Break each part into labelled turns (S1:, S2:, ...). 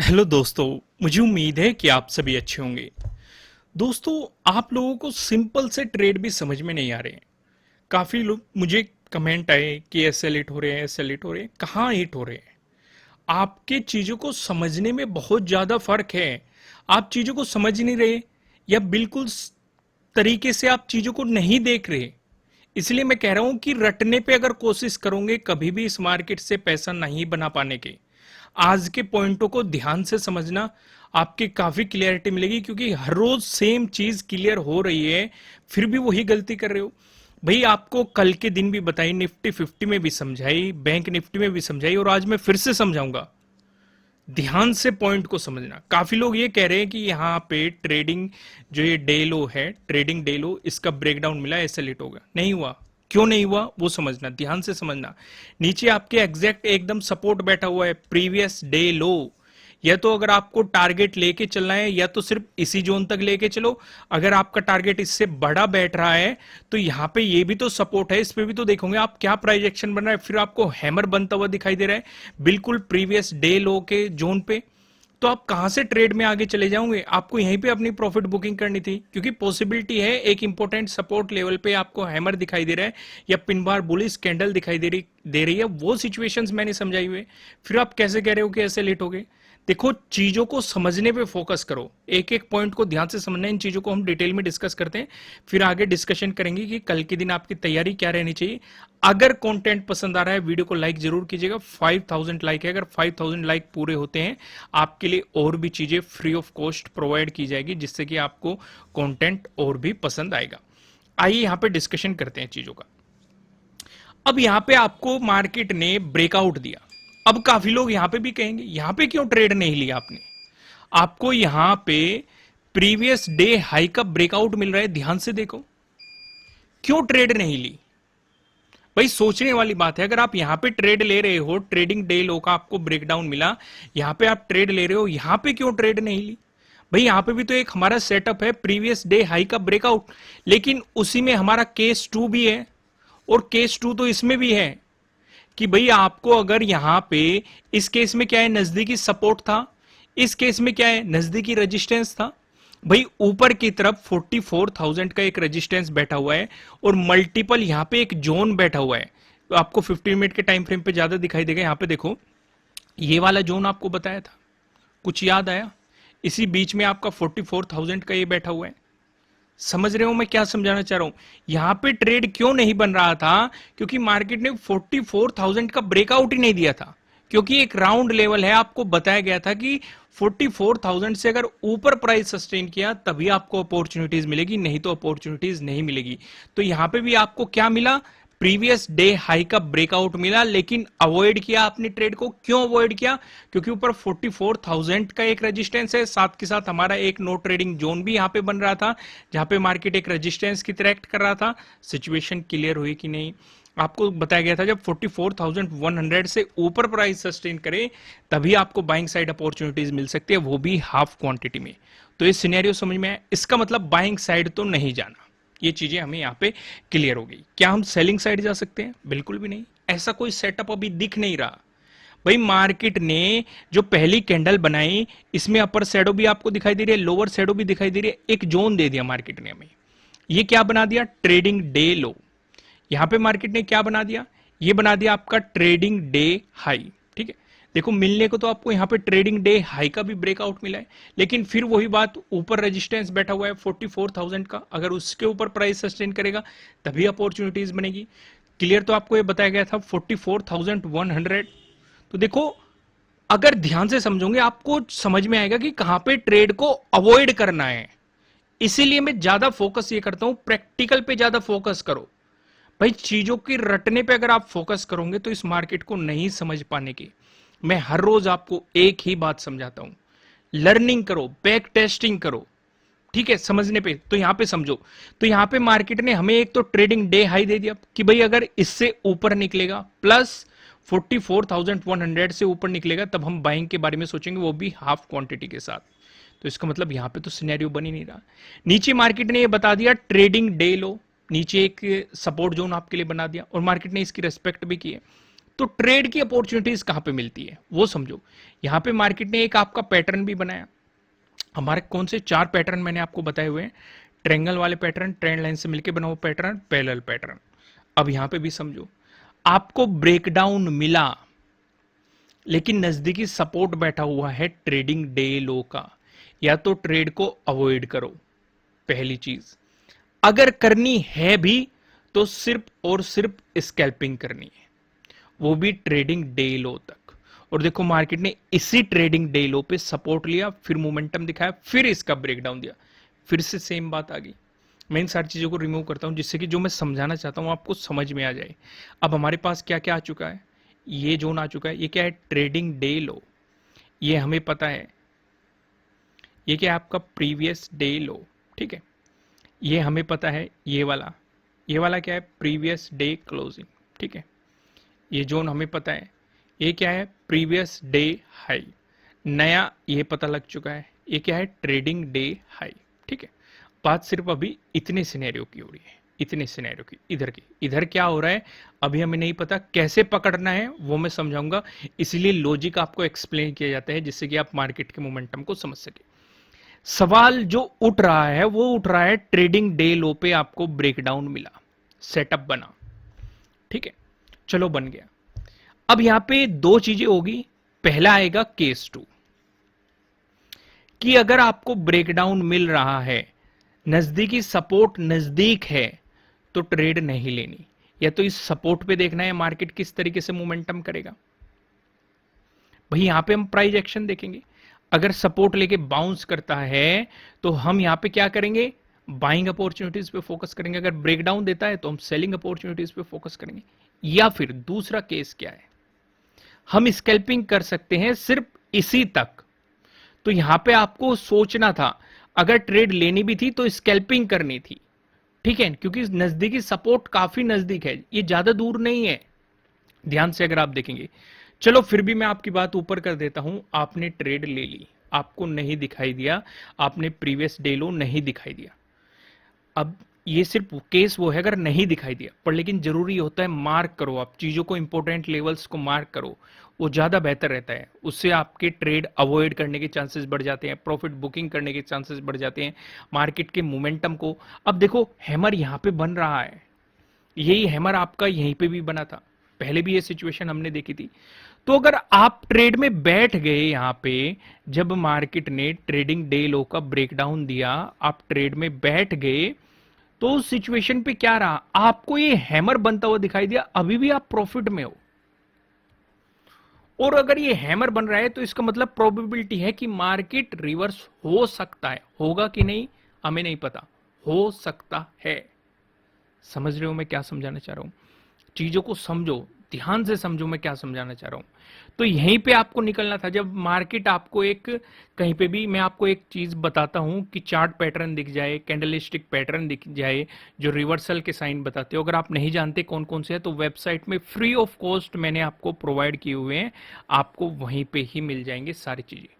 S1: Hello दोस्तों। मुझे उम्मीद है कि आप सभी अच्छे होंगे। दोस्तों, आप लोगों को सिंपल से ट्रेड भी समझ में नहीं आ रहे हैं। काफ़ी लोग मुझे कमेंट आए कि एसएल हिट हो रहे हैं, एसएल हिट हो रहे हैं। कहाँ हिट हो रहे हैं? आपके चीज़ों को समझने में बहुत ज़्यादा फर्क है। आप चीज़ों को समझ नहीं रहे या बिल्कुल तरीके से आप चीज़ों को नहीं देख रहे। इसलिए मैं कह रहा हूं कि रटने पे अगर कोशिश करोगे कभी भी इस मार्केट से पैसा नहीं बना पाने के। आज के पॉइंटों को ध्यान से समझना, आपकी काफी क्लियरिटी मिलेगी, क्योंकि हर रोज सेम चीज क्लियर हो रही है, फिर भी वही गलती कर रहे हो। भाई, आपको कल के दिन भी बताई, निफ्टी 50 में भी समझाई, बैंक निफ्टी में भी समझाई, और आज मैं फिर से समझाऊंगा। ध्यान से पॉइंट को समझना। काफी लोग ये कह रहे हैं कि यहाँ पे ट्रेडिंग, जो ये डे लो है, ट्रेडिंग डे लो, इसका ब्रेकडाउन मिला, ऐसे लेट होगा। नहीं हुआ। क्यों नहीं हुआ वो समझना, ध्यान से समझना। नीचे आपके एग्जैक्ट एकदम सपोर्ट बैठा हुआ है, प्रीवियस डे लो। या तो अगर आपको टारगेट लेके चलना है या तो सिर्फ इसी जोन तक लेके चलो। अगर आपका टारगेट इससे बड़ा बैठ रहा है तो यहाँ पे ये भी तो सपोर्ट है, इस पे भी तो देखोगे आप क्या प्राइस एक्शन बन रहा है। फिर आपको हैमर बनता हुआ दिखाई दे रहा है बिल्कुल प्रीवियस डे लो के जोन पे। तो आप कहां से ट्रेड में आगे चले जाओगे? आपको यहीं पे अपनी प्रॉफिट बुकिंग करनी थी, क्योंकि पॉसिबिलिटी है एक इंपॉर्टेंट सपोर्ट लेवल पे आपको हैमर दिखाई दे रहा है या पिन बार बुलिश कैंडल दिखाई दे रही है। वो सिचुएशंस मैंने समझाई हुए। फिर आप कैसे कह रहे हो कि ऐसे लेट हो गए? देखो, चीजों को समझने पे फोकस करो, एक एक पॉइंट को ध्यान से समझना। इन चीजों को हम डिटेल में डिस्कस करते हैं, फिर आगे डिस्कशन करेंगे कि कल के दिन आपकी तैयारी क्या रहनी चाहिए। अगर कंटेंट पसंद आ रहा है, वीडियो को लाइक जरूर कीजिएगा। 5000 लाइक है, अगर 5000 लाइक पूरे होते हैं, आपके लिए और भी चीजें फ्री ऑफ कॉस्ट प्रोवाइड की जाएगी, जिससे कि आपको कंटेंट और भी पसंद आएगा। आइए यहां पे डिस्कशन करते हैं चीजों का। अब यहां पे आपको मार्केट ने ब्रेकआउट दिया। अब काफी लोग यहां पे भी कहेंगे यहां पे क्यों ट्रेड नहीं लिया आपने? आपको यहां पे प्रीवियस डे हाई का ब्रेकआउट मिल रहा है, ध्यान से देखो। क्यों ट्रेड नहीं ली? भाई, सोचने वाली बात है। अगर आप यहां पे ट्रेड ले रहे हो, ट्रेडिंग डे लो का आपको ब्रेकडाउन मिला, यहां पे आप ट्रेड ले रहे हो, यहां पे क्यों ट्रेड नहीं ली? भाई, यहां पे भी तो एक हमारा सेटअप है, प्रीवियस डे हाई का ब्रेकआउट, लेकिन उसी में हमारा केस 2 भी है। और केस 2 तो इसमें भी है कि भाई आपको अगर यहां पे, इस केस में क्या है, नजदीकी सपोर्ट था, इस केस में क्या है, नजदीकी रेजिस्टेंस था। भाई, ऊपर की तरफ 44,000 का एक रेजिस्टेंस बैठा हुआ है और मल्टीपल यहां पे एक जोन बैठा हुआ है। तो आपको 15 मिनट के टाइम फ्रेम पे ज्यादा दिखाई देगा। यहां पे देखो, ये वाला जोन आपको बताया था, कुछ याद आया? इसी बीच में आपका 44,000 का ये बैठा हुआ है। समझ रहे हो मैं क्या समझाना चाह रहा हूं? यहां पे ट्रेड क्यों नहीं बन रहा था? क्योंकि मार्केट ने 44,000 का ब्रेकआउट ही नहीं दिया था। क्योंकि एक राउंड लेवल है, आपको बताया गया था कि 44,000 से अगर ऊपर प्राइस सस्टेन किया तभी आपको अपॉर्चुनिटीज मिलेगी, नहीं तो अपॉर्चुनिटीज नहीं मिलेगी। तो यहां पे भी आपको क्या मिला? प्रीवियस डे हाई का ब्रेकआउट मिला, लेकिन अवॉइड किया आपने ट्रेड को। क्यों अवॉइड किया? क्योंकि ऊपर 44,000 का एक रेजिस्टेंस है, साथ के साथ हमारा एक नो ट्रेडिंग जोन भी यहां पे बन रहा था, जहां पे मार्केट एक रेजिस्टेंस की तरह एक्ट कर रहा था। सिचुएशन क्लियर हुई कि नहीं? आपको बताया गया था जब 44,100 से ऊपर प्राइस सस्टेन करे तभी आपको बाइंग साइड अपॉर्चुनिटीज मिल सकती है, वो भी हाफ क्वांटिटी में। तो ये सिनेरियो समझ में आया? इसका मतलब बाइंग साइड तो नहीं जाना। ये चीजें हमें यहां पे क्लियर हो गई। क्या हम सेलिंग साइड जा सकते हैं? बिल्कुल भी नहीं। ऐसा कोई सेटअप अभी दिख नहीं रहा। भाई, मार्केट ने जो पहली कैंडल बनाई, इसमें अपर शैडो भी आपको दिखाई दे रही है, लोअर शैडो भी दिखाई दे रही है, एक जोन दे दिया मार्केट ने हमें। ये क्या बना दिया? ट्रेडिंग डे लो। यहां पे मार्केट ने क्या बना दिया? ये बना दिया आपका ट्रेडिंग डे हाई। ठीक है, देखो, मिलने को तो आपको यहां पे ट्रेडिंग डे हाई का भी ब्रेकआउट मिला है, लेकिन फिर वही बात, ऊपर रेजिस्टेंस बैठा हुआ है 44,000 का, अगर उसके ऊपर प्राइस सस्टेन करेगा तभी अपॉर्चुनिटीज बनेगी। क्लियर? तो आपको ये बताया गया था 44,100। तो देखो, अगर ध्यान से समझोगे आपको समझ में आएगा कि कहां पे ट्रेड को अवॉइड करना है। इसीलिए मैं ज्यादा फोकस ये करता हूं, प्रैक्टिकल पे ज्यादा फोकस करो। भाई, चीजों की रटने पे अगर आप फोकस करोगे तो इस मार्केट को नहीं समझ पाने की। मैं हर रोज आपको एक ही बात समझाता हूं, लर्निंग करो, बैक टेस्टिंग करो। ठीक है, समझने पे तो यहां पे समझो। तो यहां पे मार्केट ने हमें एक तो ट्रेडिंग डे हाई दे दिया कि भाई अगर इससे ऊपर निकलेगा, प्लस 44,100 से ऊपर निकलेगा, तब हम बाइंग के बारे में सोचेंगे, वो भी हाफ क्वांटिटी के साथ। तो इसका मतलब यहां पे तो सिनेरियो बन ही नहीं रहा। नीचे मार्केट ने ये बता दिया ट्रेडिंग डे लो, नीचे एक सपोर्ट जोन आपके लिए बना दिया और मार्केट ने इसकी रेस्पेक्ट भी की है। तो ट्रेड की अपॉर्चुनिटीज कहां पे मिलती है वो समझो। यहां पे मार्केट ने एक आपका पैटर्न भी बनाया। हमारे कौन से 4 पैटर्न मैंने आपको बताए हुए हैं? ट्रायंगल वाले पैटर्न, ट्रेंड लाइन से मिलकर बना हुआ पैटर्न, पैरेलल पैटर्न। अब यहां पे भी समझो, आपको ब्रेकडाउन मिला, लेकिन नजदीकी सपोर्ट बैठा हुआ है ट्रेडिंग डे लो का, या तो ट्रेड को अवॉइड करो। पहली चीज, अगर करनी है भी तो सिर्फ और सिर्फ स्कैल्पिंग करनी है, वो भी ट्रेडिंग डे लो तक। और देखो मार्केट ने इसी ट्रेडिंग डे लो पे सपोर्ट लिया, फिर मोमेंटम दिखाया, फिर इसका ब्रेकडाउन दिया, फिर से सेम बात आ गई। मैं इन सारी चीजों को रिमूव करता हूं जिससे कि जो मैं समझाना चाहता हूं आपको समझ में आ जाए। अब हमारे पास क्या क्या आ चुका है? ये जोन आ चुका है, ये क्या है? ट्रेडिंग डे लो, ये हमें पता है। ये क्या है? आपका प्रीवियस डे लो, ठीक है, ये हमें पता है। ये वाला क्या है? प्रीवियस डे क्लोजिंग, ठीक है, ये जोन हमें पता है। ये क्या है? Previous day high. नया ये पता लग चुका है, ये क्या है? ट्रेडिंग डे हाई, ठीक है। बात सिर्फ अभी इतने सिनेरियो की हो रही है, इतने सिनेरियो की। इधर क्या हो रहा है अभी हमें नहीं पता, कैसे पकड़ना है वो मैं समझाऊंगा। इसलिए लॉजिक आपको एक्सप्लेन किया जाता है जिससे कि आप मार्केट के मोमेंटम को समझ सके। सवाल जो उठ रहा है वो उठ रहा है, ट्रेडिंग डे लो पे आपको ब्रेकडाउन मिला, सेटअप बना, ठीक है, चलो बन गया। अब यहां पे दो चीजें होगी। पहला आएगा केस 2, कि अगर आपको ब्रेकडाउन मिल रहा है, नजदीकी सपोर्ट नजदीक है, तो ट्रेड नहीं लेनी, या तो इस सपोर्ट पे देखना है मार्केट किस तरीके से मोमेंटम करेगा। भाई यहां पे हम प्राइस एक्शन देखेंगे, अगर सपोर्ट लेके बाउंस करता है तो हम यहां पे क्या करेंगे? बाइंग अपॉर्चुनिटीज पे फोकस करेंगे। अगर ब्रेकडाउन देता है तो हम सेलिंग अपॉर्चुनिटीज पे फोकस करेंगे। या फिर दूसरा केस क्या है? हम स्कैल्पिंग कर सकते हैं सिर्फ इसी तक। तो यहां पे आपको सोचना था, अगर ट्रेड लेनी भी थी तो स्कैल्पिंग करनी थी, ठीक है, क्योंकि नजदीकी सपोर्ट काफी नजदीक है, ये ज्यादा दूर नहीं है। ध्यान से अगर आप देखेंगे, चलो फिर भी मैं आपकी बात ऊपर कर देता हूं। आपने ट्रेड ले ली, आपको नहीं दिखाई दिया, आपने प्रीवियस डे लो नहीं दिखाई दिया। अब ये सिर्फ केस वो है अगर नहीं दिखाई दिया, पर लेकिन जरूरी होता है मार्क करो, आप चीजों को, इंपॉर्टेंट लेवल्स को मार्क करो, वो ज्यादा बेहतर रहता है। उससे आपके ट्रेड अवॉइड करने के चांसेस बढ़ जाते हैं, प्रॉफिट बुकिंग करने के चांसेस बढ़ जाते हैं, मार्केट के मोमेंटम को। अब देखो हैमर यहां पे बन रहा है, यही हैमर आपका यहीं पे भी बना था, पहले भी ये सिचुएशन हमने देखी थी। तो अगर आप ट्रेड में बैठ गए यहां पे, जब मार्केट ने ट्रेडिंग डे लो का ब्रेकडाउन दिया, आप ट्रेड में बैठ गए, तो उस सिचुएशन पे क्या रहा? आपको ये हैमर बनता हुआ दिखाई दिया, अभी भी आप प्रॉफिट में हो। और अगर ये हैमर बन रहा है तो इसका मतलब प्रोबेबिलिटी है कि मार्केट रिवर्स हो सकता है, होगा कि नहीं हमें नहीं पता, हो सकता है। समझ रहे हो मैं क्या समझाना चाह रहा हूं? चीजों को समझो, ध्यान से समझो मैं क्या समझाना चाह रहा हूं। तो यहीं पे आपको निकलना था। जब मार्केट आपको एक, कहीं पे भी मैं आपको एक चीज बताता हूं कि चार्ट पैटर्न दिख जाए, कैंडलस्टिक पैटर्न दिख जाए जो रिवर्सल के साइन बताते हो, अगर आप नहीं जानते कौन कौन से है तो वेबसाइट में फ्री ऑफ कॉस्ट मैंने आपको प्रोवाइड किए हुए हैं, आपको वहीं पे ही मिल जाएंगे सारी चीजें।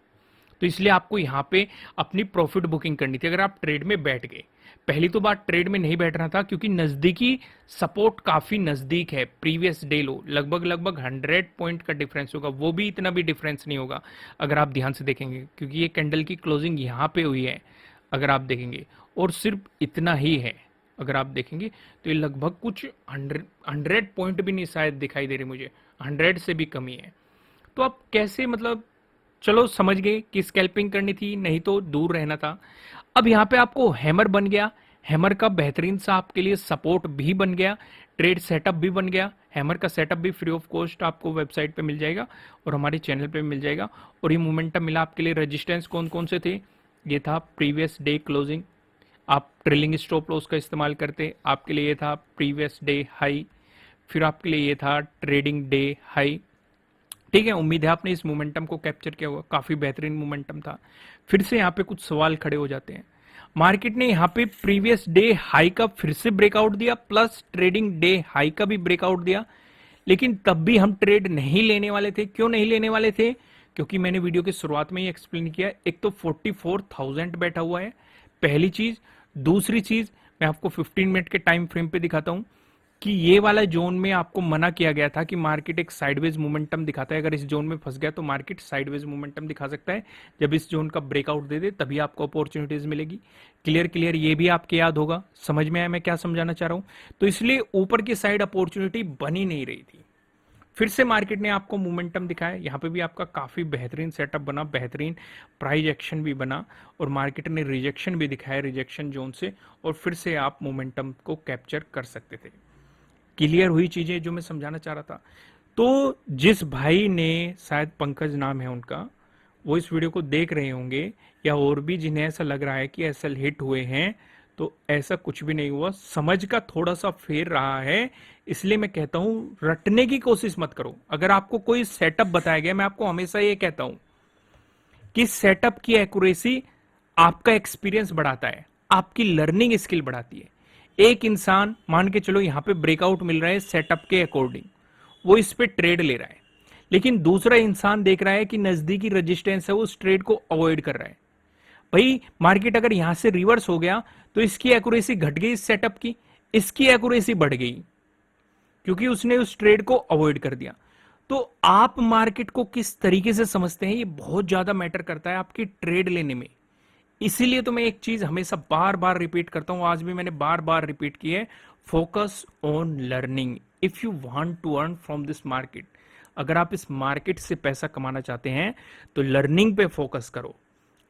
S1: तो इसलिए आपको यहां पे अपनी प्रॉफिट बुकिंग करनी थी अगर आप ट्रेड में बैठ गए। पहली तो बात, ट्रेड में नहीं बैठना था क्योंकि नजदीकी सपोर्ट काफी नजदीक है, प्रीवियस डे लो लगभग 100 पॉइंट का डिफरेंस होगा, वो भी इतना भी डिफरेंस नहीं होगा अगर आप ध्यान से देखेंगे, क्योंकि ये कैंडल की क्लोजिंग यहां पे हुई है अगर आप देखेंगे, और सिर्फ इतना ही है। अगर आप देखेंगे तो ये लगभग कुछ 100 पॉइंट भी नहीं शायद दिखाई दे रहे मुझे, 100 से भी कमी है। तो आप कैसे, मतलब चलो समझ गए कि स्कैल्पिंग करनी थी, नहीं तो दूर रहना था। अब यहां पे आपको हैमर बन गया, हैमर का बेहतरीन सा आपके लिए सपोर्ट भी बन गया, ट्रेड सेटअप भी बन गया। हैमर का सेटअप भी फ्री ऑफ कॉस्ट आपको वेबसाइट पे मिल जाएगा और हमारे चैनल पे मिल जाएगा। और ये मोमेंटम मिला आपके लिए। रेजिस्टेंस कौन कौन से थे? ये था प्रीवियस डे क्लोजिंग, आप ट्रेलिंग स्टॉप लॉस का इस्तेमाल करते, आपके लिए ये था प्रीवियस डे हाई, फिर आपके लिए ये था ट्रेडिंग डे हाई, ठीक है। उम्मीद है आपने इस मोमेंटम को कैप्चर किया हुआ, काफी बेहतरीन मोमेंटम था। फिर से यहाँ पे कुछ सवाल खड़े हो जाते हैं। मार्केट ने यहाँ पे प्रीवियस डे हाई का फिर से ब्रेकआउट दिया, प्लस ट्रेडिंग डे हाई का भी ब्रेकआउट दिया, लेकिन तब भी हम ट्रेड नहीं लेने वाले थे। क्यों नहीं लेने वाले थे? क्योंकि मैंने वीडियो की शुरुआत में ही एक्सप्लेन किया, एक तो 44,000 बैठा हुआ है, पहली चीज। दूसरी चीज मैं आपको 15 मिनट के टाइम फ्रेम पे दिखाता हूं कि ये वाला जोन में आपको मना किया गया था कि मार्केट एक साइडवेज मोमेंटम दिखाता है, अगर इस जोन में फंस गया तो मार्केट साइडवेज मोमेंटम दिखा सकता है, जब इस जोन का ब्रेकआउट दे दे तभी आपको अपॉर्चुनिटीज मिलेगी। क्लियर क्लियर, ये भी आपके याद होगा। समझ में आया मैं क्या समझाना चाह रहा हूं? तो इसलिए ऊपर की साइड अपॉर्चुनिटी बनी नहीं रही थी, फिर से मार्केट ने आपको मोमेंटम दिखाया। यहां पे भी आपका काफी बेहतरीन सेटअप बना, बेहतरीन प्राइस एक्शन भी बना, और मार्केट ने रिजेक्शन भी दिखाया रिजेक्शन जोन से, और फिर से आप मोमेंटम को कैप्चर कर सकते थे। क्लियर हुई चीजें जो मैं समझाना चाह रहा था? तो जिस भाई ने, शायद पंकज नाम है उनका, वो इस वीडियो को देख रहे होंगे, या और भी जिन्हें ऐसा लग रहा है कि एसएल हिट हुए हैं, तो ऐसा कुछ भी नहीं हुआ, समझ का थोड़ा सा फेर रहा है। इसलिए मैं कहता हूं रटने की कोशिश मत करो। अगर आपको कोई सेटअप बताया गया, मैं आपको हमेशा ये कहता हूं कि सेटअप की एक्यूरेसी आपका एक्सपीरियंस बढ़ाता है, आपकी लर्निंग स्किल बढ़ाती है। एक इंसान मान के चलो यहां पे ब्रेकआउट मिल रहा है सेटअप के अकॉर्डिंग, वो इस पे ट्रेड ले रहा है, लेकिन दूसरा इंसान देख रहा है कि नजदीकी रेजिस्टेंस है, वो उस ट्रेड को अवॉइड कर रहा है। भाई मार्केट अगर यहां से रिवर्स हो गया तो इसकी एक्यूरेसी घट गई, इस सेटअप की, इसकी एक्यूरेसी बढ़ गई, क्योंकि उसने उस ट्रेड को अवॉइड कर दिया। तो आप मार्केट को किस तरीके से समझते हैं, ये बहुत ज्यादा मैटर करता है आपकी ट्रेड लेने में। इसीलिए तो मैं एक चीज हमेशा बार बार रिपीट करता हूं, आज भी मैंने बार बार रिपीट की है, focus on learning if you want to earn from this market. अगर आप इस मार्केट से पैसा कमाना चाहते हैं तो लर्निंग पे फोकस करो,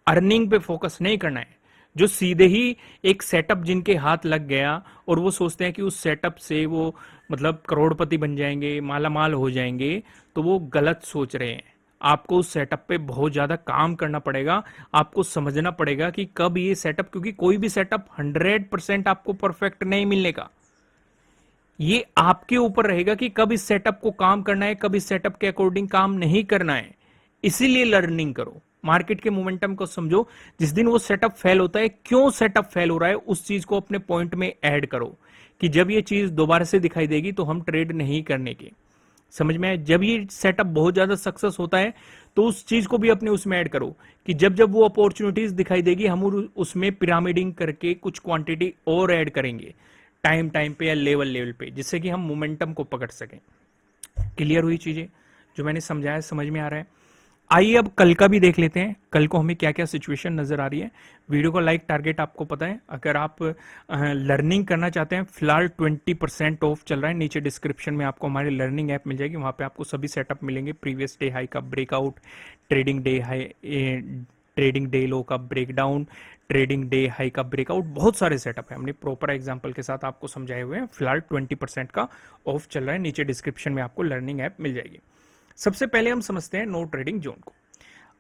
S1: अर्निंग पे फोकस नहीं करना है। जो सीधे ही एक सेटअप जिनके हाथ लग गया और वो सोचते हैं कि उस सेटअप से वो मतलब करोड़पति बन जाएंगे, माला माल हो जाएंगे, तो वो गलत सोच रहे हैं। आपको उस सेटअप पे बहुत ज्यादा काम करना पड़ेगा, आपको समझना पड़ेगा कि कब ये सेटअप, क्योंकि कोई भी सेटअप 100% आपको परफेक्ट नहीं मिलने का, ये आपके ऊपर रहेगा कि कब इस सेटअप को काम करना है, कब इस सेटअप के अकॉर्डिंग काम नहीं करना है। इसीलिए लर्निंग करो, मार्केट के मोमेंटम को समझो। जिस दिन वो सेटअप फेल होता है, क्यों सेटअप फेल हो रहा है, उस चीज को अपने पॉइंट में ऐड करो कि जब ये चीज दोबारा से दिखाई देगी तो हम ट्रेड नहीं करने के। समझ में आए? जब ये सेटअप बहुत ज्यादा सक्सेस होता है तो उस चीज को भी अपने उसमें ऐड करो कि जब जब वो अपॉर्चुनिटीज दिखाई देगी हम उसमें पिरामिडिंग करके कुछ क्वांटिटी और ऐड करेंगे टाइम टाइम पे या लेवल लेवल पे, जिससे कि हम मोमेंटम को पकड़ सकें। क्लियर हुई चीजें जो मैंने समझाया, समझ में आ रहा है? आइए अब कल का भी देख लेते हैं, कल को हमें क्या क्या सिचुएशन नजर आ रही है। वीडियो का लाइक टारगेट आपको पता है। अगर आप लर्निंग करना चाहते हैं, फिलहाल 20% ऑफ चल रहा है। नीचे डिस्क्रिप्शन में आपको हमारी लर्निंग ऐप मिल जाएगी, वहां पे आपको सभी सेटअप मिलेंगे, प्रीवियस डे हाई का breakout, trading day high, trading day लो का ब्रेकडाउन, ट्रेडिंग डे हाई का ब्रेकआउट, बहुत सारे सेटअप है, हमने प्रॉपर एग्जांपल के साथ आपको समझाए हुए हैं। फिलहाल 20% का ऑफ चल रहा है, नीचे डिस्क्रिप्शन में आपको लर्निंग ऐप मिल जाएगी। सबसे पहले हम समझते हैं नो ट्रेडिंग जोन को।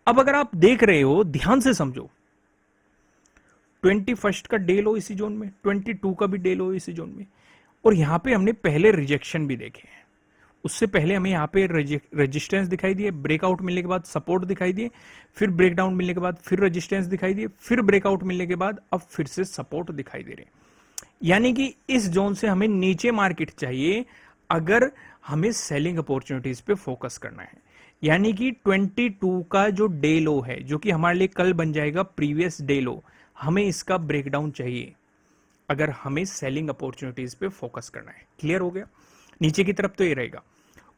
S1: अब अगर आप देख रहे हो, ध्यान से समझो, 21 का डे लो इसी जोन में, 22 का भी डे लो इसी जोन में, और यहां पे हमने पहले रिजेक्शन भी देखे हैं। उससे पहले हमें यहाँ पे रेजिस्टेंस दिखाई दिए, ब्रेकआउट मिलने के बाद सपोर्ट दिखाई दिए, फिर ब्रेकडाउन मिलने के बाद फिर रेजिस्टेंस दिखाई दिए, फिर ब्रेकआउट मिलने के बाद अब फिर से सपोर्ट दिखाई दे रहे। यानी कि इस जोन से हमें नीचे मार्केट चाहिए अगर हमें सेलिंग अपॉर्चुनिटीज पे फोकस करना है। यानी कि 22 का जो डे लो है, जो कि हमारे लिए कल बन जाएगा प्रीवियस डे लो, हमें इसका ब्रेकडाउन चाहिए अगर हमें सेलिंग अपॉर्चुनिटीज पे फोकस करना है। क्लियर हो गया? नीचे की तरफ तो ये रहेगा।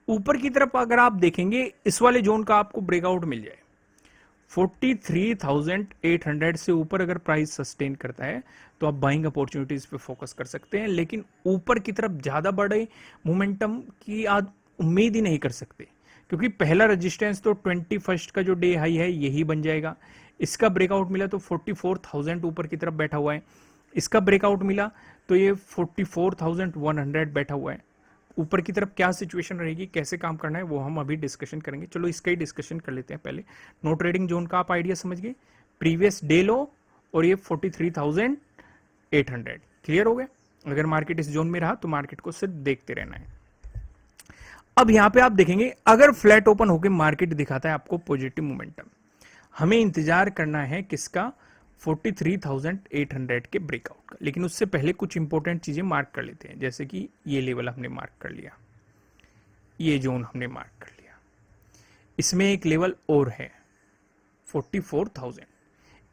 S1: ऊपर की तरफ अगर आप देखेंगे, इस वाले जोन का आपको ब्रेकआउट मिल जाए, 43,800 से ऊपर अगर प्राइस सस्टेन करता है तो आप बाइंग अपॉर्चुनिटीज पे फोकस कर सकते हैं, लेकिन ऊपर की तरफ ज्यादा बड़े मोमेंटम की आज उम्मीद ही नहीं कर सकते, क्योंकि पहला रेजिस्टेंस तो 21 का जो डे हाई है यही बन जाएगा। इसका ब्रेकआउट मिला तो 44,000 ऊपर की तरफ बैठा हुआ है, इसका ब्रेकआउट मिला तो ये 44,100 बैठा हुआ है। ऊपर की तरफ क्या सिचुएशन रहेगी, कैसे काम करना है, वो हम अभी डिस्कशन करेंगे। चलो इसका ही डिस्कशन कर लेते हैं। पहले नो ट्रेडिंग जोन का आप आइडिया समझ गए, प्रीवियस डे लो और ये 43,800। क्लियर हो गया? अगर मार्केट इस जोन में रहा तो मार्केट को सिर्फ देखते रहना है। अब यहां पे आप देखेंगे, अगर फ्लैट ओपन होकर मार्केट दिखाता है आपको पॉजिटिव मोमेंटम, हमें इंतजार करना है किसका? 43,800 के ब्रेकआउट का। लेकिन उससे पहले कुछ इंपॉर्टेंट चीजें मार्क कर लेते हैं, जैसे कि ये लेवल हमने मार्क कर लिया, ये जोन हमने मार्क कर लिया, इसमें एक लेवल और है 44,000।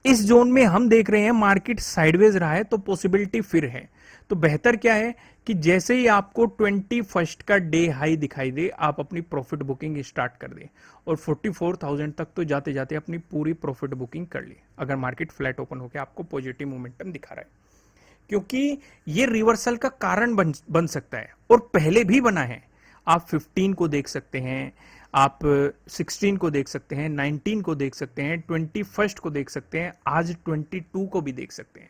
S1: इस जोन में हम देख रहे हैं मार्केट साइडवेज रहा है तो पॉसिबिलिटी फिर है। तो बेहतर क्या है कि जैसे ही आपको 21 का डे हाई दिखाई दे आप अपनी प्रॉफिट बुकिंग स्टार्ट कर दें और 44,000 तक तो जाते जाते अपनी पूरी प्रॉफिट बुकिंग कर ली, अगर मार्केट फ्लैट ओपन होकर आपको पॉजिटिव मोमेंटम दिखा रहा है, क्योंकि ये रिवर्सल का कारण बन सकता है और पहले भी बना है। आप 15 को देख सकते हैं, आप 16 को देख सकते हैं, 19 को देख सकते हैं, 21 को देख सकते हैं, आज 22 को भी देख सकते हैं।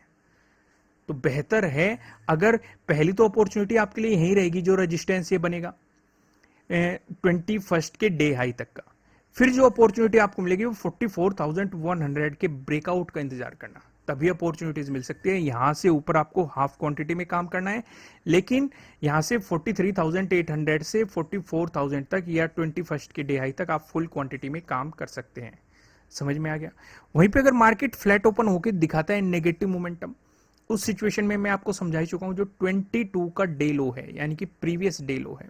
S1: तो बेहतर है, अगर पहली तो अपॉर्चुनिटी आपके लिए यही रहेगी जो रेजिस्टेंस ये बनेगा 21 के डे हाई तक का, फिर जो अपॉर्चुनिटी आपको मिलेगी वो 44,100 के ब्रेकआउट का इंतजार करना, तभी अपॉर्चुनिटीज मिल सकती है। यहां से ऊपर आपको हाफ क्वांटिटी में काम करना है, लेकिन यहां से 43,800 से 44,000 तक या 21 के डे हाई तक आप फुल क्वांटिटी में काम कर सकते हैं। समझ में आ गया। वहीं पे अगर मार्केट फ्लैट ओपन होकर दिखाता है नेगेटिव मोमेंटम, उस सिचुएशन में मैं आपको समझा ही चुका हूं, जो 22 का डे लो है यानी कि प्रीवियस डे लो है,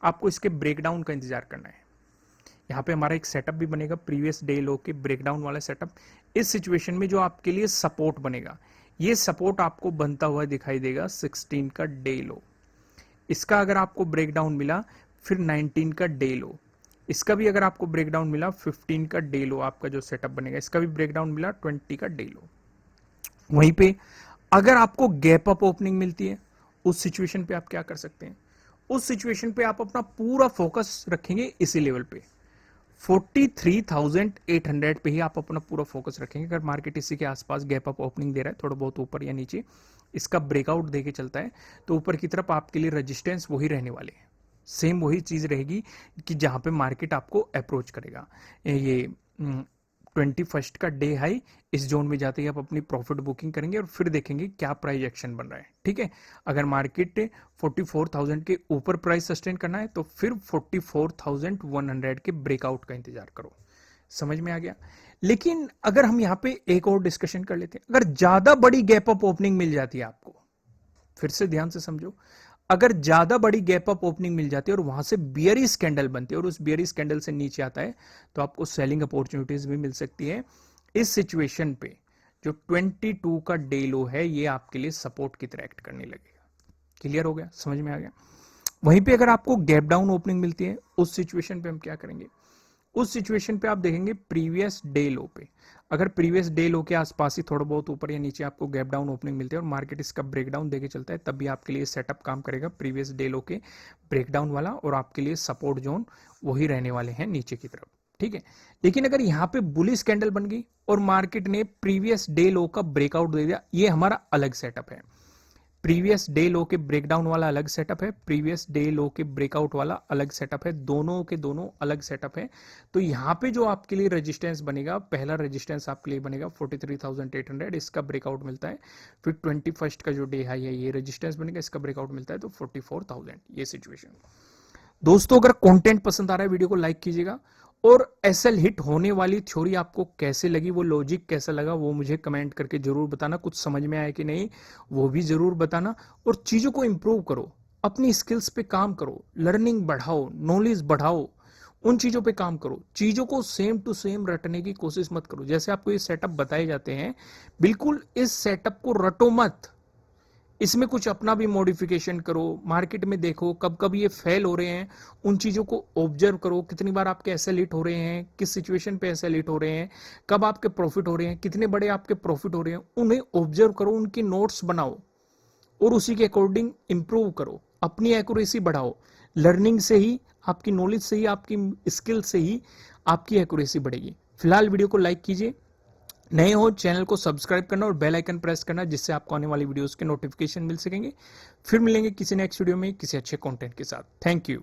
S1: आपको इसके ब्रेकडाउन का इंतजार करना है। यहाँ पे हमारा एक सेटअप भी बनेगा प्रीवियस डे लो के ब्रेकडाउन वाला सेटअप। इस सिचुएशन में जो आपके लिए सपोर्ट बनेगा, ये सपोर्ट आपको बनता हुआ दिखाई देगा 16 का डे लो। इसका अगर आपको ब्रेकडाउन मिला फिर 19 का डे लो, इसका भी अगर आपको ब्रेकडाउन मिला 15 का डे लो, आपका जो सेटअप बनेगा इसका भी ब्रेकडाउन मिला 20 का डे लो। वहीं पे अगर आपको गैप अप ओपनिंग मिलती है, उस सिचुएशन पे आप क्या कर सकते हैं, उस सिचुएशन पे आप अपना पूरा फोकस रखेंगे इसी लेवल पे 43,800 पे ही आप अपना पूरा फोकस रखेंगे। अगर मार्केट इसी के आसपास गैप अप ओपनिंग दे रहा है, थोड़ा बहुत ऊपर या नीचे इसका ब्रेकआउट देके चलता है, तो ऊपर की तरफ आपके लिए रेजिस्टेंस वही रहने वाले हैं, सेम वही चीज रहेगी कि जहां पे मार्केट आपको अप्रोच करेगा। ये 21 का डे हाई, इस जोन में जाते ही आप अपनी प्रॉफिट बुकिंग करेंगे और फिर देखेंगे क्या प्राइस एक्शन बन रहा है। ठीक है, अगर मार्केट 44,000 के ऊपर प्राइस सस्टेन करना है तो फिर 44,100 के ब्रेकआउट का इंतजार करो। समझ में आ गया। लेकिन अगर हम यहां पे एक और डिस्कशन कर लेते हैं, अगर ज्यादा बड़ी गैप अप ओपनिंग मिल जाती है आपको, फिर से ध्यान से समझो, अगर ज्यादा बड़ी गैप अप ओपनिंग मिल जाती है और वहां से बियरिश कैंडल बनती है और उस बियरिश कैंडल से नीचे आता है, तो आपको सेलिंग अपॉर्चुनिटीज भी मिल सकती है। इस सिचुएशन पे जो 22 का डे लो है, ये आपके लिए सपोर्ट की तरह एक्ट करने लगेगा। क्लियर हो गया, समझ में आ गया। वहीं पे अगर आपको गैप डाउन ओपनिंग मिलती है, उस सिचुएशन पे हम क्या करेंगे, उस सिचुएशन पे आप देखेंगे प्रीवियस डे लो पे, अगर प्रीवियस डे लो के आसपास ही थोड़ा बहुत ऊपर या नीचे आपको गैप डाउन ओपनिंग मिलती है और मार्केट इसका ब्रेकडाउन देके चलता है, तब भी आपके लिए सेटअप काम करेगा प्रीवियस डे लो के ब्रेकडाउन वाला, और आपके लिए सपोर्ट जोन वही रहने वाले हैं नीचे की तरफ। ठीक है, लेकिन अगर यहाँ पे बुलिश कैंडल बन गई और मार्केट ने प्रीवियस डे लो का ब्रेकआउट दे दिया, ये हमारा अलग सेटअप है। प्रीवियस डे लो के ब्रेकडाउन वाला अलग सेटअप है, प्रीवियस डे लो के ब्रेकआउट वाला अलग सेटअप है, दोनों के दोनों अलग सेटअप है। तो यहाँ पे जो आपके लिए रेजिस्टेंस बनेगा, पहला रेजिस्टेंस आपके लिए बनेगा 43,800, इसका ब्रेकआउट मिलता है। फिर 21 का जो डे हाई है ये रेजिस्टेंस बनेगा, इसका ब्रेकआउट मिलता है तो 44,000। ये सिचुएशन। दोस्तों अगर कंटेंट पसंद आ रहा है वीडियो को लाइक कीजिएगा, और एसएल हिट होने वाली थ्योरी आपको कैसे लगी, वो लॉजिक कैसा लगा, वो मुझे कमेंट करके जरूर बताना। कुछ समझ में आया कि नहीं वो भी जरूर बताना, और चीजों को इंप्रूव करो, अपनी स्किल्स पे काम करो, लर्निंग बढ़ाओ, नॉलेज बढ़ाओ, उन चीजों पे काम करो। चीजों को सेम टू सेम रटने की कोशिश मत करो। जैसे आपको ये सेटअप बताए जाते हैं, बिल्कुल इस सेटअप को रटो मत, इसमें कुछ अपना भी मॉडिफिकेशन करो। मार्केट में देखो कब कब ये फेल हो रहे हैं, उन चीजों को ऑब्जर्व करो, कितनी बार आपके एसएल हिट हो रहे हैं, किस सिचुएशन पे एसएल हिट हो रहे हैं, कब आपके प्रॉफिट हो रहे हैं, कितने बड़े आपके प्रॉफिट हो रहे हैं, उन्हें ऑब्जर्व करो, उनकी नोट्स बनाओ और उसी के अकॉर्डिंग इंप्रूव करो, अपनी एक्यूरेसी बढ़ाओ। लर्निंग से ही, आपकी नॉलेज से ही, आपकी स्किल से ही आपकी एक्यूरेसी बढ़ेगी। फिलहाल वीडियो को लाइक कीजिए, नए हो चैनल को सब्सक्राइब करना और बेल आइकन प्रेस करना, जिससे आपको आने वाली वीडियोस के नोटिफिकेशन मिल सकेंगे। फिर मिलेंगे किसी नेक्स्ट वीडियो में किसी अच्छे कंटेंट के साथ। Thank you.